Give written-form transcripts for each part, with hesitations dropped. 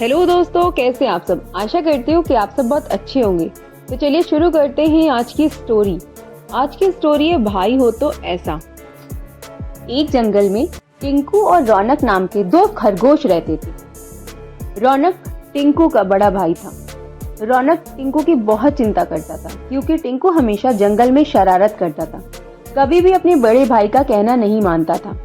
Hello दोस्तों, कैसे आप सब। आशा करती हूँ कि आप सब बहुत अच्छे होंगे। तो चलिए शुरू करते हैं आज की स्टोरी। आज की स्टोरी है भाई हो तो ऐसा। एक जंगल में टिंकू और रौनक नाम के दो खरगोश रहते थे। रौनक टिंकू का बड़ा भाई था। रौनक टिंकू की बहुत चिंता करता था क्योंकि टिंकू हमेशा जंगल में शरारत करता था, कभी भी अपने बड़े भाई का कहना नहीं मानता था।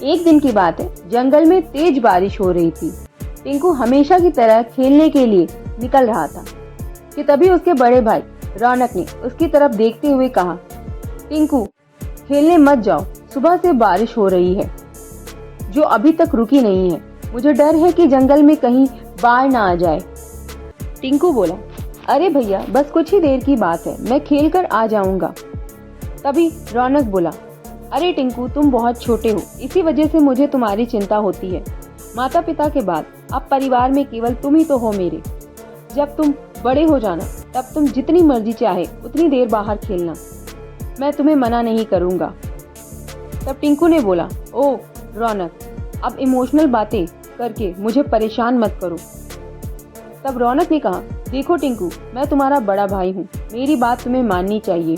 एक दिन की बात है, जंगल में तेज बारिश हो रही थी। टिंकू हमेशा की तरह खेलने के लिए निकल रहा था कि तभी उसके बड़े भाई रौनक ने उसकी तरफ देखते हुए कहा, टिंकू खेलने मत जाओ, सुबह से बारिश हो रही है जो अभी तक रुकी नहीं है। मुझे डर है कि जंगल में कहीं बाढ़ ना आ जाए। टिंकू बोला, अरे भैया बस कुछ ही देर की बात है, मैं खेल कर आ जाऊंगा। तभी रौनक बोला, अरे टिंकू तुम बहुत छोटे हो, इसी वजह से मुझे तुम्हारी चिंता होती है। माता पिता के बाद अब परिवार में केवल तुम ही तो हो मेरे। जब तुम बड़े हो जाना तब तुम जितनी मर्जी चाहे उतनी देर बाहर खेलना, मैं तुम्हें मना नहीं करूंगा। तब टिंकू ने बोला, ओ रौनक अब इमोशनल बातें करके मुझे परेशान मत करो। तब रौनक ने कहा, देखो टिंकू मैं तुम्हारा बड़ा भाई हूँ, मेरी बात तुम्हें माननी चाहिए।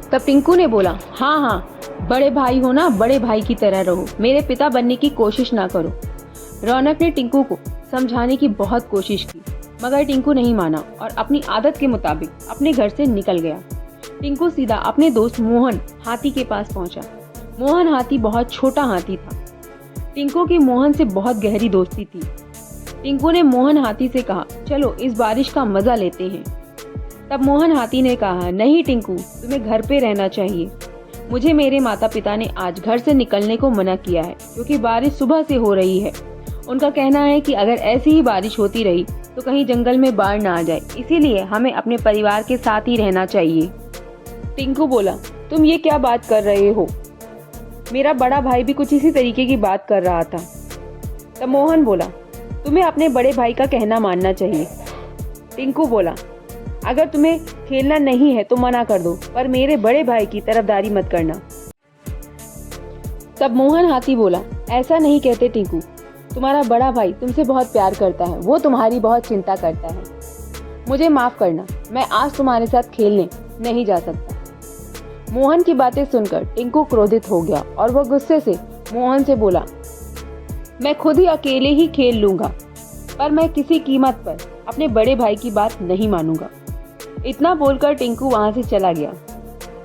तब टिंकू ने बोला, हाँ हाँ बड़े भाई हो ना, बड़े भाई की तरह रहो, मेरे पिता बनने की कोशिश ना करो। रौनक ने टिंकू को समझाने की बहुत कोशिश की मगर टिंकू नहीं माना और अपनी आदत के मुताबिक अपने घर से निकल गया। टिंकू सीधा अपने दोस्त मोहन हाथी के पास पहुंचा। मोहन हाथी बहुत छोटा हाथी था। टिंकू की मोहन से बहुत गहरी दोस्ती थी। टिंकू ने मोहन हाथी से कहा, चलो इस बारिश का मजा लेते हैं। तब मोहन हाथी ने कहा, नहीं टिंकू तुम्हें घर पे रहना चाहिए, मुझे मेरे माता पिता ने आज घर से निकलने को मना किया है क्योंकि बारिश सुबह से हो रही है। उनका कहना है कि अगर ऐसी ही बारिश होती रही तो कहीं जंगल में बाढ़ ना आ जाए, इसीलिए हमें अपने परिवार के साथ ही रहना चाहिए। टिंकू बोला, तुम ये क्या बात कर रहे हो, मेरा बड़ा भाई भी कुछ इसी तरीके की बात कर रहा था। तब मोहन बोला, तुम्हें अपने बड़े भाई का कहना मानना चाहिए। टिंकू बोला, अगर तुम्हें खेलना नहीं है तो मना कर दो, पर मेरे बड़े भाई की तरफदारी मत करना। तब मोहन हाथी बोला, ऐसा नहीं कहते टिंकू, तुम्हारा बड़ा भाई तुमसे बहुत प्यार करता है, वो तुम्हारी बहुत चिंता करता है। मुझे माफ करना, मैं आज तुम्हारे साथ खेलने नहीं जा सकता। मोहन की बातें सुनकर टिंकू क्रोधित हो गया और वह गुस्से से मोहन से बोला, मैं खुद ही अकेले ही खेल लूंगा, पर मैं किसी कीमत पर अपने बड़े भाई की बात नहीं मानूंगा। इतना बोलकर टिंकू वहां से चला गया।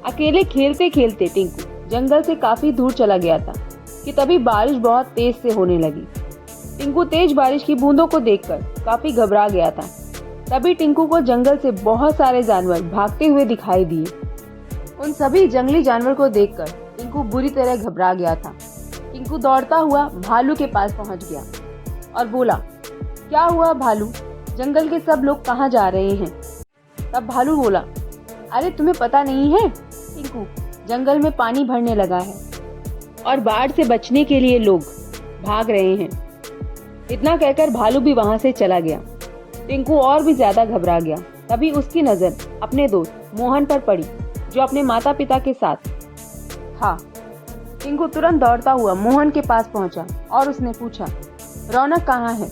अकेले खेलते खेलते टिंकू जंगल से काफी दूर चला गया था कि तभी बारिश बहुत तेज से होने लगी। टिंकू तेज बारिश की बूंदों को देखकर काफी घबरा गया था। तभी टिंकू को जंगल से बहुत सारे जानवर भागते हुए दिखाई दिए। उन सभी जंगली जानवर को देखकर टिंकू बुरी तरह घबरा गया था। टिंकू दौड़ता हुआ भालू के पास पहुंच गया और बोला, क्या हुआ भालू, जंगल के सब लोग कहाँ जा रहे हैं। तब भालू बोला, अरे तुम्हें पता नहीं है टिंकू, जंगल में पानी भरने लगा है और बाढ़ से बचने के लिए लोग भाग रहे हैं। इतना कहकर भालू भी वहां से चला गया। टिंकू और भी ज्यादा घबरा गया। तभी उसकी नजर अपने दोस्त मोहन पर पड़ी जो अपने माता पिता के साथ था। टिंकू तुरंत दौड़ता हुआ मोहन के पास पहुंचा और उसने पूछा, रौनक कहाँ है।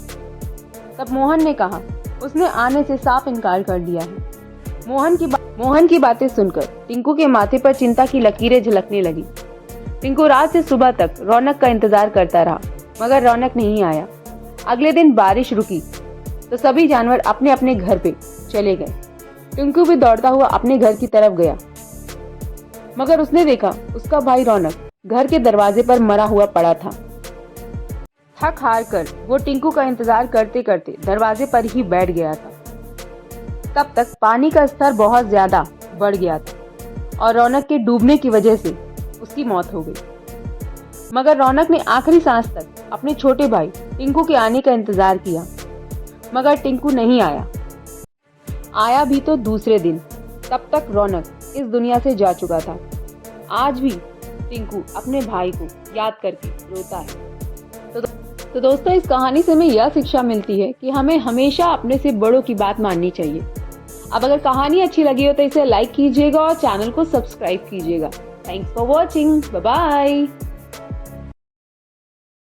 तब मोहन ने कहा, उसने आने से साफ इनकार कर दिया है। मोहन की बातें सुनकर टिंकू के माथे पर चिंता की लकीरें झलकने लगी। टिंकू रात से सुबह तक रौनक का इंतजार करता रहा मगर रौनक नहीं आया। अगले दिन बारिश रुकी तो सभी जानवर अपने अपने घर पे चले गए। टिंकू भी दौड़ता हुआ अपने घर की तरफ गया मगर उसने देखा उसका भाई रौनक घर के दरवाजे पर मरा हुआ पड़ा था। थक हार कर वो टिंकू का इंतजार करते करते दरवाजे पर ही बैठ गया था। तब तक पानी का स्तर बहुत ज्यादा बढ़ गया था और रौनक के डूबने की वजह से उसकी मौत हो गई। मगर रौनक ने आखिरी सांस तक अपने छोटे भाई टिंकू के आने का इंतजार किया मगर टिंकू नहीं आया। आया भी तो दूसरे दिन। तब तक रौनक इस दुनिया से जा चुका था। आज भी टिंकू अपने भाई को याद करके रोता है। तो दोस्तों, इस कहानी से हमें यह शिक्षा मिलती है कि हमें हमेशा अपने से बड़ों की बात माननी चाहिए। अब अगर कहानी अच्छी लगी हो तो इसे लाइक कीजिएगा और चैनल को सब्सक्राइब कीजिएगा। Thanks for watching, bye bye.